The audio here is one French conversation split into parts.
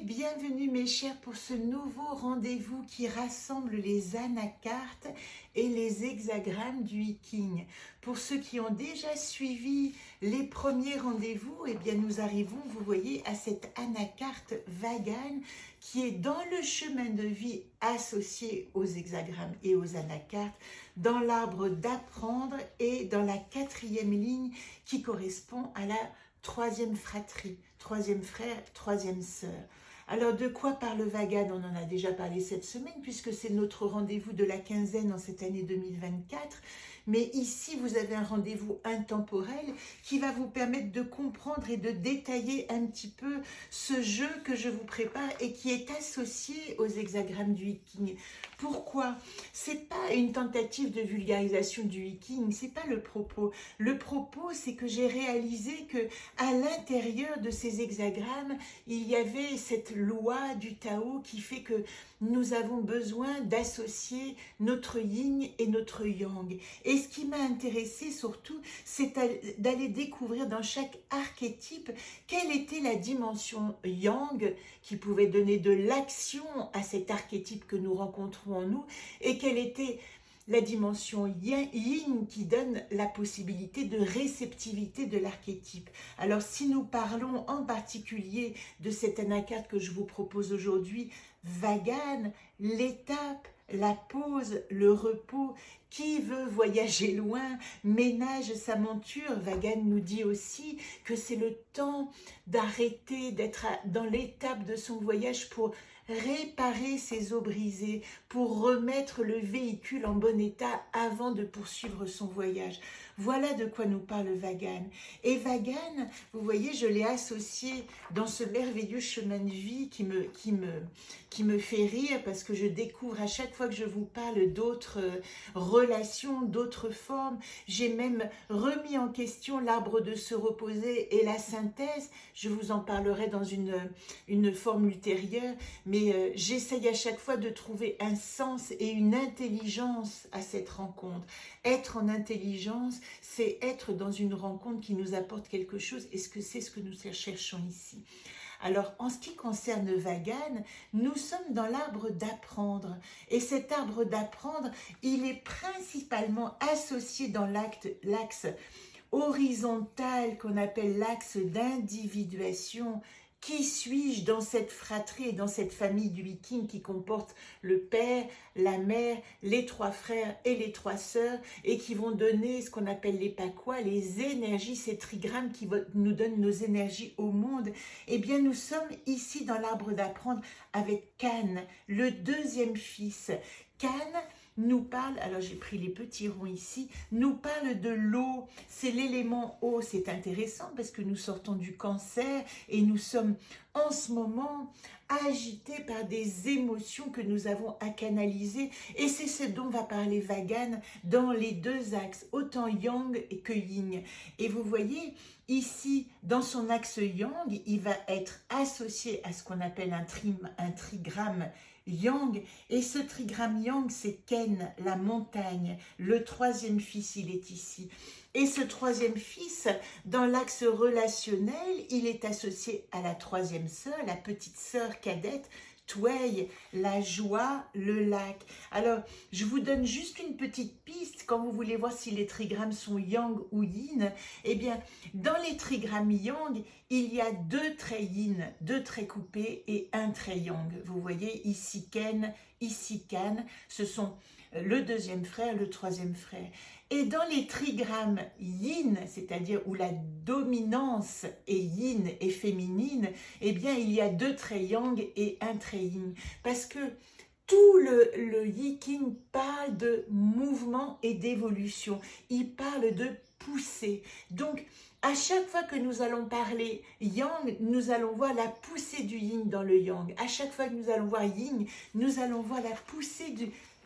bienvenue mes chers pour ce nouveau rendez-vous qui rassemble les anacartes et les hexagrammes du Viking. Pour ceux qui ont déjà suivi les premiers rendez-vous, eh bien nous arrivons, vous voyez, à cette anacarte Vagan qui est dans le chemin de vie associé aux hexagrammes et aux anacartes, dans l'arbre d'apprendre et dans la quatrième ligne qui correspond à la troisième fratrie, troisième frère, troisième sœur. Alors de quoi parle Vagan? On en a déjà parlé cette semaine puisque c'est notre rendez-vous de la quinzaine en cette année 2024. Mais ici, vous avez un rendez-vous intemporel qui va vous permettre de comprendre et de détailler un petit peu ce jeu que je vous prépare et qui est associé aux hexagrammes du Viking. Pourquoi? C'est pas une tentative de vulgarisation du Viking, c'est pas le propos. Le propos, c'est que j'ai réalisé que à l'intérieur de ces hexagrammes, il y avait cette loi du Tao qui fait que nous avons besoin d'associer notre yin et notre yang. Et ce qui m'a intéressé surtout, c'est d'aller découvrir dans chaque archétype quelle était la dimension yang qui pouvait donner de l'action à cet archétype que nous rencontrons en nous et quelle était la dimension yin qui donne la possibilité de réceptivité de l'archétype. Alors si nous parlons en particulier de cette anacarte que je vous propose aujourd'hui, Vagan, l'étape, la pause, le repos, qui veut voyager loin, ménage sa monture. Vagan nous dit aussi que c'est le temps d'arrêter, d'être dans l'étape de son voyage pour réparer ses os brisés, pour remettre le véhicule en bon état avant de poursuivre son voyage. Voilà de quoi nous parle Vagan. Et Vagan, vous voyez, je l'ai associé dans ce merveilleux chemin de vie qui me fait rire parce que je découvre à chaque fois que je vous parle d'autres relations, d'autres formes. J'ai même remis en question l'arbre de se reposer et la synthèse. Je vous en parlerai dans une forme ultérieure, mais j'essaye à chaque fois de trouver un sens et une intelligence à cette rencontre. Être en intelligence, c'est être dans une rencontre qui nous apporte quelque chose. Est-ce que c'est ce que nous cherchons ici? Alors, en ce qui concerne Vagan, nous sommes dans l'arbre d'apprendre. Et cet arbre d'apprendre, il est principalement associé dans l'axe horizontal qu'on appelle l'axe d'individuation. Qui suis-je dans cette fratrie et dans cette famille du Viking qui comporte le père, la mère, les trois frères et les trois sœurs et qui vont donner ce qu'on appelle les pakwa, les énergies, ces trigrammes qui nous donnent nos énergies au monde. Eh bien, nous sommes ici dans l'arbre d'apprendre avec Can, le deuxième fils. Can nous parle, alors j'ai pris les petits ronds ici, nous parle de l'eau, c'est l'élément eau, c'est intéressant parce que nous sortons du cancer et nous sommes en ce moment agités par des émotions que nous avons à canaliser et c'est ce dont va parler Vagan dans les deux axes, autant yang que yin. Et vous voyez, ici, dans son axe yang, il va être associé à ce qu'on appelle un trigramme yang, et ce trigramme yang, c'est Ken, la montagne. Le troisième fils, il est ici. Et ce troisième fils, dans l'axe relationnel, il est associé à la troisième sœur, la petite sœur cadette, Tway, la joie, le lac. Alors, je vous donne juste une petite piste quand vous voulez voir si les trigrammes sont yang ou yin. Eh bien, dans les trigrammes yang, il y a deux traits yin, deux traits coupés et un trait yang. Vous voyez, ici Ken, ici Can, ce sont le deuxième frère, le troisième frère. Et dans les trigrammes yin, c'est-à-dire où la dominance est yin et féminine, eh bien il y a deux traits yang et un trait yin. Parce que tout le Viking parle de mouvement et d'évolution. Il parle de poussée. Donc, à chaque fois que nous allons parler yang, nous allons voir la poussée du yin dans le yang. À chaque fois que nous allons voir yin, nous allons voir la poussée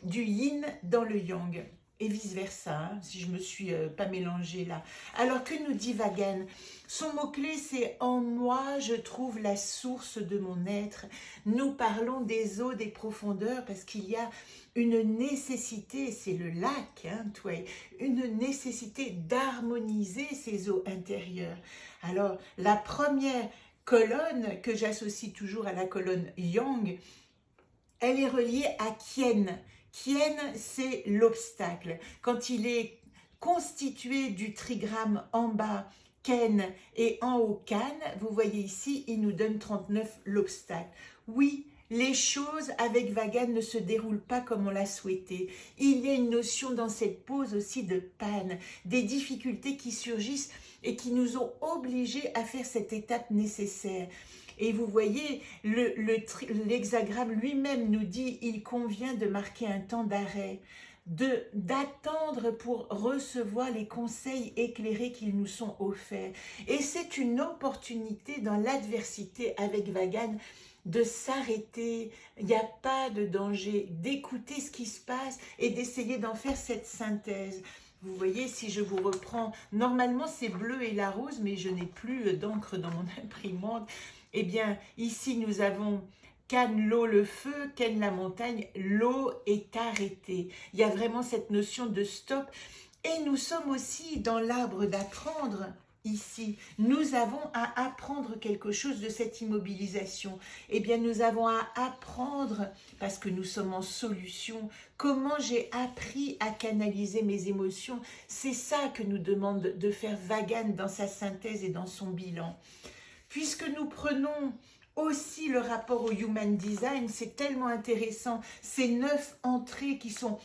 du yin dans le yang. Et vice-versa, hein, si je ne me suis pas mélangée là. Alors que nous dit Vagan? Son mot-clé, c'est « En moi, je trouve la source de mon être ». Nous parlons des eaux, des profondeurs, parce qu'il y a une nécessité, c'est le lac, hein, une nécessité d'harmoniser ces eaux intérieures. Alors, la première colonne, que j'associe toujours à la colonne Yang, elle est reliée à Kien. Kien, c'est l'obstacle. Quand il est constitué du trigramme en bas, Ken, et en haut, Kan, vous voyez ici, il nous donne 39, l'obstacle. Oui, les choses avec Vagan ne se déroulent pas comme on l'a souhaité. Il y a une notion dans cette pause aussi de panne, des difficultés qui surgissent et qui nous ont obligés à faire cette étape nécessaire. Et vous voyez, l'hexagramme lui-même nous dit il convient de marquer un temps d'arrêt, d'attendre pour recevoir les conseils éclairés qui nous sont offerts. Et c'est une opportunité dans l'adversité avec Vagan de s'arrêter, il n'y a pas de danger, d'écouter ce qui se passe et d'essayer d'en faire cette synthèse. Vous voyez, si je vous reprends, normalement c'est bleu et la rose, mais je n'ai plus d'encre dans mon imprimante. Eh bien, ici nous avons Can l'eau, le feu, Ken la montagne, l'eau est arrêtée. Il y a vraiment cette notion de stop. Et nous sommes aussi dans l'arbre d'apprendre. Ici, nous avons à apprendre quelque chose de cette immobilisation. Eh bien, nous avons à apprendre, parce que nous sommes en solution, comment j'ai appris à canaliser mes émotions. C'est ça que nous demande de faire Vagan dans sa synthèse et dans son bilan. Puisque nous prenons aussi le rapport au Human Design, c'est tellement intéressant. Ces 9 entrées qui sont...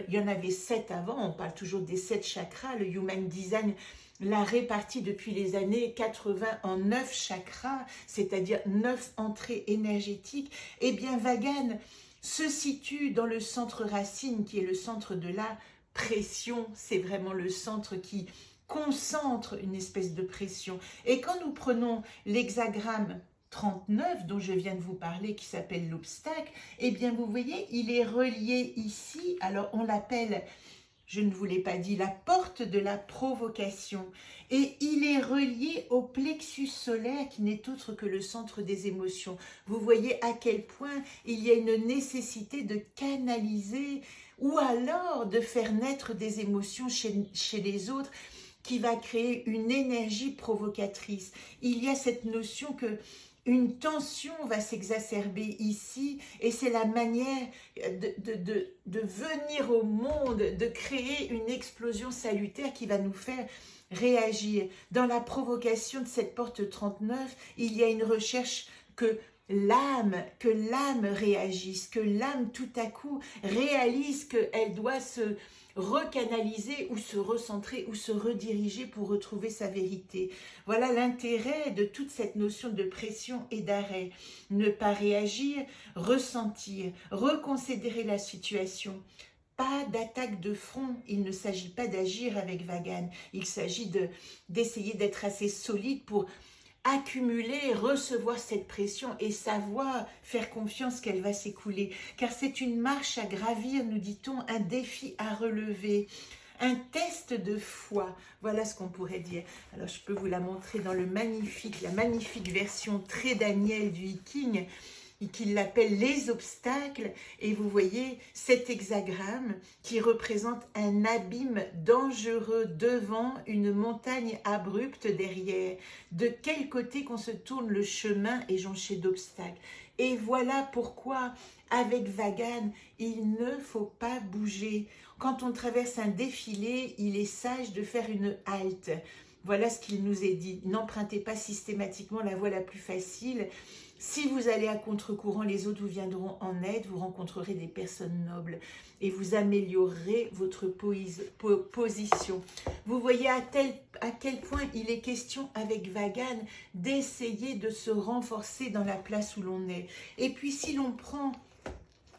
il y en avait 7 avant, on parle toujours des 7 chakras. Le Human Design l'a réparti depuis les années 80 en 9 chakras, c'est-à-dire 9 entrées énergétiques. Eh bien, Vagan se situe dans le centre racine, qui est le centre de la pression. C'est vraiment le centre qui concentre une espèce de pression. Et quand nous prenons l'hexagramme 39 dont je viens de vous parler, qui s'appelle l'obstacle, eh bien vous voyez, il est relié ici, alors on l'appelle, je ne vous l'ai pas dit, la porte de la provocation, et il est relié au plexus solaire qui n'est autre que le centre des émotions. Vous voyez à quel point il y a une nécessité de canaliser ou alors de faire naître des émotions chez les autres, qui va créer une énergie provocatrice. Il y a cette notion que une tension va s'exacerber ici, et c'est la manière de venir au monde, de créer une explosion salutaire qui va nous faire réagir. Dans la provocation de cette porte 39, il y a une recherche que l'âme réagisse, que l'âme tout à coup réalise qu'elle doit se recanaliser ou se recentrer ou se rediriger pour retrouver sa vérité. Voilà l'intérêt de toute cette notion de pression et d'arrêt. Ne pas réagir, ressentir, reconsidérer la situation. Pas d'attaque de front, il ne s'agit pas d'agir avec Vagan, il s'agit d'essayer d'être assez solide pour accumuler, recevoir cette pression et savoir faire confiance qu'elle va s'écouler. Car c'est une marche à gravir, nous dit-on, un défi à relever, un test de foi. Voilà ce qu'on pourrait dire. Alors je peux vous la montrer dans la magnifique version très Daniel du I Ching, qu'il l'appelle les obstacles, et vous voyez cet hexagramme qui représente un abîme dangereux devant, une montagne abrupte derrière. De quel côté qu'on se tourne, le chemin est jonché d'obstacles. Et voilà pourquoi, avec Vagan, il ne faut pas bouger. Quand on traverse un défilé, il est sage de faire une halte. Voilà ce qu'il nous est dit. N'empruntez pas systématiquement la voie la plus facile. Si vous allez à contre-courant, les autres vous viendront en aide, vous rencontrerez des personnes nobles et vous améliorerez votre position. Vous voyez à quel point il est question avec Vagan d'essayer de se renforcer dans la place où l'on est. Et puis si l'on prend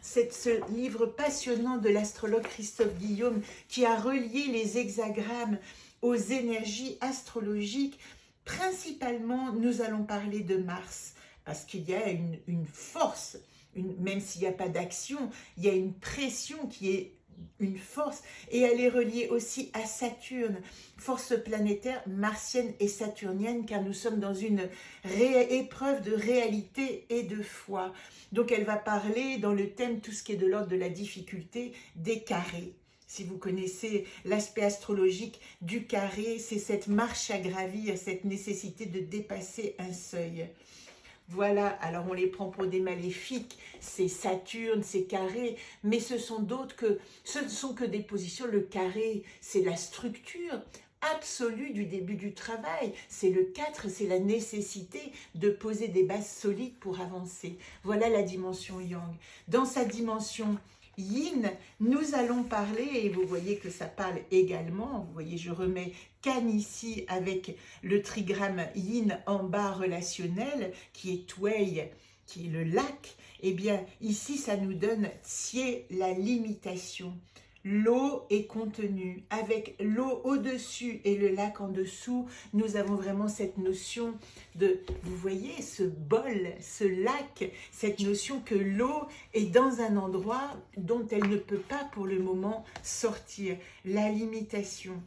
ce livre passionnant de l'astrologue Christophe Guillaume qui a relié les hexagrammes aux énergies astrologiques, principalement nous allons parler de Mars. Parce qu'il y a une force, même s'il n'y a pas d'action, il y a une pression qui est une force. Et elle est reliée aussi à Saturne, force planétaire martienne et saturnienne, car nous sommes dans une épreuve de réalité et de foi. Donc elle va parler dans le thème, tout ce qui est de l'ordre de la difficulté, des carrés. Si vous connaissez l'aspect astrologique du carré, c'est cette marche à gravir, cette nécessité de dépasser un seuil. Voilà, alors on les prend pour des maléfiques, c'est Saturne, c'est carré, mais ce ne sont que des positions. Le carré, c'est la structure absolue du début du travail. C'est le 4, c'est la nécessité de poser des bases solides pour avancer. Voilà la dimension yang. Dans sa dimension yin, nous allons parler, et vous voyez que ça parle également, vous voyez, je remets Can ici avec le trigramme yin en bas relationnel, qui est Twei, qui est le lac. Eh bien, ici, ça nous donne Tsie, la limitation. L'eau est contenue. Avec l'eau au-dessus et le lac en dessous, nous avons vraiment cette notion de, vous voyez, ce bol, ce lac, cette notion que l'eau est dans un endroit dont elle ne peut pas pour le moment sortir. La limitation.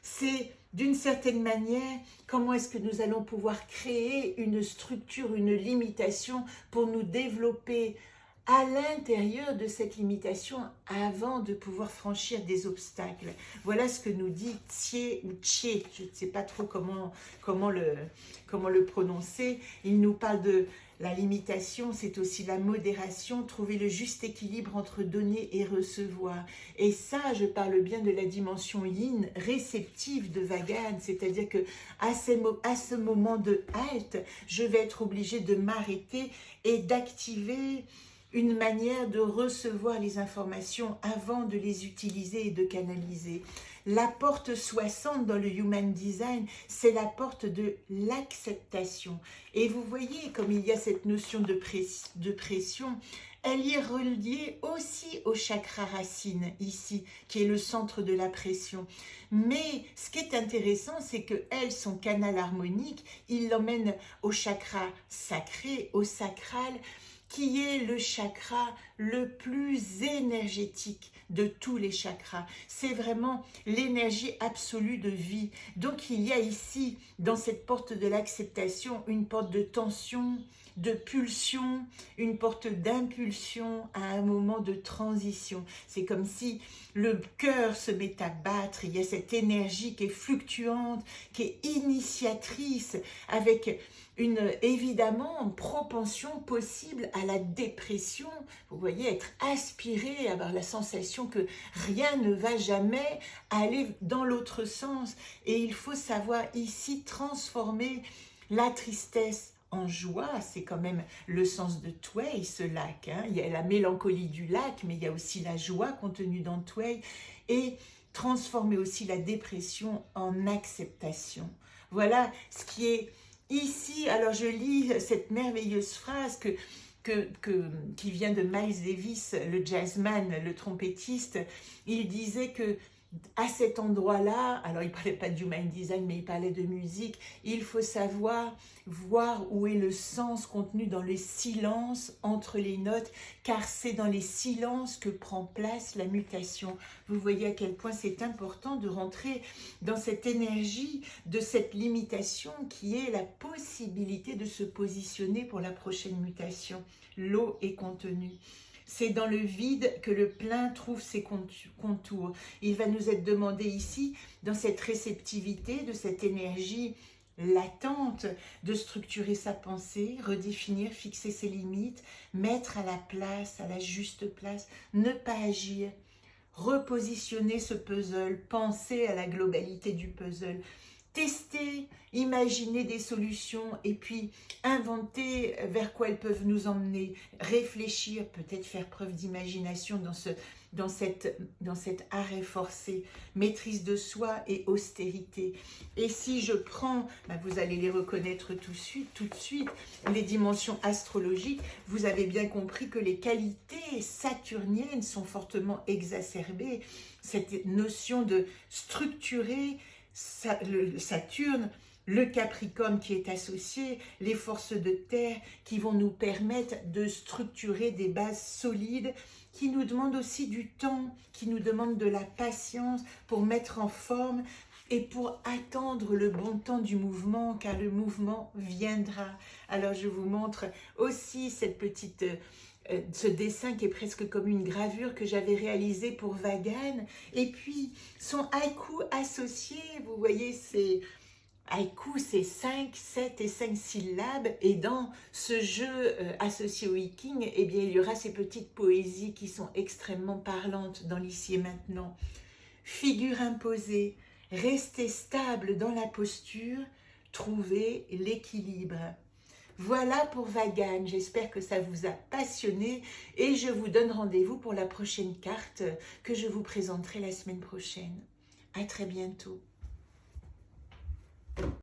C'est d'une certaine manière, comment est-ce que nous allons pouvoir créer une structure, une limitation pour nous développer à l'intérieur de cette limitation avant de pouvoir franchir des obstacles. Voilà ce que nous dit Tsie ou Tché, je ne sais pas trop comment le prononcer. Il nous parle de la limitation, c'est aussi la modération, trouver le juste équilibre entre donner et recevoir. Et ça, je parle bien de la dimension yin, réceptive de Vagan, c'est-à-dire que à ce moment de halte, je vais être obligée de m'arrêter et d'activer une manière de recevoir les informations avant de les utiliser et de canaliser. La porte 60 dans le Human Design, c'est la porte de l'acceptation. Et vous voyez, comme il y a cette notion de pression, elle y est reliée aussi au chakra racine, ici, qui est le centre de la pression. Mais ce qui est intéressant, c'est que elle, son canal harmonique, il l'emmène au chakra sacré, au sacral, qui est le chakra le plus énergétique de tous les chakras. C'est vraiment l'énergie absolue de vie. Donc il y a ici, dans cette porte de l'acceptation, une porte de tension, de pulsion, une porte d'impulsion à un moment de transition. C'est comme si le cœur se met à battre, il y a cette énergie qui est fluctuante, qui est initiatrice, avec évidemment propension possible à la dépression. Vous voyez, être aspiré, avoir la sensation que rien ne va jamais aller dans l'autre sens. Et il faut savoir ici transformer la tristesse en joie. C'est quand même le sens de Twei, ce lac. Il y a la mélancolie du lac, mais il y a aussi la joie contenue dans Twei. Et transformer aussi la dépression en acceptation. Voilà ce qui est ici. Alors je lis cette merveilleuse phrase qui vient de Miles Davis, le jazzman, le trompettiste. Il disait que à cet endroit-là, alors il ne parlait pas du Human Design, mais il parlait de musique, il faut savoir voir où est le sens contenu dans les silences entre les notes, car c'est dans les silences que prend place la mutation. Vous voyez à quel point c'est important de rentrer dans cette énergie de cette limitation qui est la possibilité de se positionner pour la prochaine mutation. L'eau est contenue. C'est dans le vide que le plein trouve ses contours. Il va nous être demandé ici, dans cette réceptivité, de cette énergie latente, de structurer sa pensée, redéfinir, fixer ses limites, mettre à la place, à la juste place, ne pas agir, repositionner ce puzzle, penser à la globalité du puzzle, tester, imaginer des solutions et puis inventer vers quoi elles peuvent nous emmener, réfléchir, peut-être faire preuve d'imagination dans cet arrêt forcé, maîtrise de soi et austérité. Et si je prends, vous allez les reconnaître tout de suite, les dimensions astrologiques, vous avez bien compris que les qualités saturniennes sont fortement exacerbées. Cette notion de structurer, le Saturne, le Capricorne qui est associé, les forces de terre qui vont nous permettre de structurer des bases solides, qui nous demandent aussi du temps, qui nous demandent de la patience pour mettre en forme et pour attendre le bon temps du mouvement, car le mouvement viendra. Alors je vous montre aussi cette petite ce dessin qui est presque comme une gravure que j'avais réalisée pour Vagan. Et puis son haïku associé, vous voyez, c'est haïku, c'est 5, 7 et 5 syllabes. Et dans ce jeu associé au Iking, eh bien, il y aura ces petites poésies qui sont extrêmement parlantes dans l'ici et maintenant. Figure imposée, restez stable dans la posture, trouvez l'équilibre. Voilà pour Vagan, j'espère que ça vous a passionné et je vous donne rendez-vous pour la prochaine carte que je vous présenterai la semaine prochaine. À très bientôt.